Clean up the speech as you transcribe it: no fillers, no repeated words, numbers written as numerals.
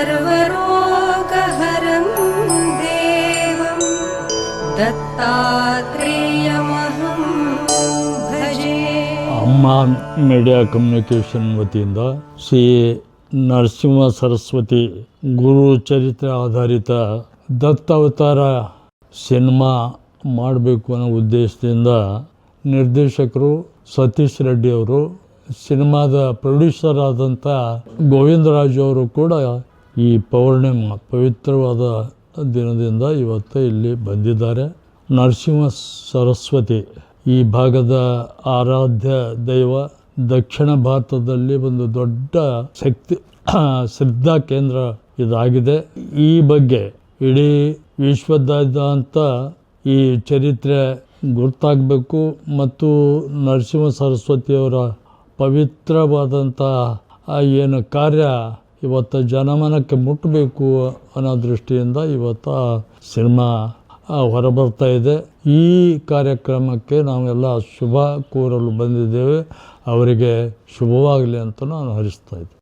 सर्वरोगहरं देवं दत्तात्रेयमहं भजे. ಅಮ್ಮ ಮೀಡಿಯಾ ಕಮ್ಯುನಿಕೇಷನ್ ವತಿಯಿಂದ ಶ್ರೀ ನರಸಿಂಹ ಸರಸ್ವತಿ ಗುರು ಚರಿತ್ರೆ ಆಧಾರಿತ ದತ್ತಾವತಾರ ಸಿನಿಮಾ ಮಾಡಬೇಕು ಅನ್ನೋ ಉದ್ದೇಶದಿಂದ ನಿರ್ದೇಶಕರು ಸತೀಶ್ ರೆಡ್ಡಿ ಅವರು, ಸಿನಿಮಾದ ಪ್ರೊಡ್ಯೂಸರ್ ಆದಂಥ ಗೋವಿಂದರಾಜು ಅವರು ಕೂಡ ಈ ಪವಿತ್ರವಾದ ದಿನದಿಂದ ಇವತ್ತು ಇಲ್ಲಿ ಬಂದಿದ್ದಾರೆ. ನರಸಿಂಹ ಸರಸ್ವತಿ ಈ ಭಾಗದ ಆರಾಧ್ಯ ದೈವ. ದಕ್ಷಿಣ ಭಾರತದಲ್ಲಿ ಒಂದು ದೊಡ್ಡ ಶಕ್ತಿ ಶ್ರದ್ಧಾ ಕೇಂದ್ರ ಇದಾಗಿದೆ. ಈ ಬಗ್ಗೆ ಇಡೀ ವಿಶ್ವದಾದ್ಯಂತ ಈ ಚರಿತ್ರೆ ಗುರ್ತಾಗಬೇಕು ಮತ್ತು ನರಸಿಂಹ ಸರಸ್ವತಿಯವರ ಪವಿತ್ರವಾದಂಥ ಏನು ಕಾರ್ಯ ಇವತ್ತು ಜನಮನಕ್ಕೆ ಮುಟ್ಟಬೇಕು ಅನ್ನೋ ದೃಷ್ಟಿಯಿಂದ ಇವತ್ತು ಸಿನಿಮಾ ಹೊರಬರ್ತಾ ಇದೆ. ಈ ಕಾರ್ಯಕ್ರಮಕ್ಕೆ ನಾವೆಲ್ಲ ಶುಭ ಕೋರಲು ಬಂದಿದ್ದೇವೆ. ಅವರಿಗೆ ಶುಭವಾಗಲಿ ಅಂತ ನಾನು ಹರಿಸ್ತಾ ಇದ್ದೆ.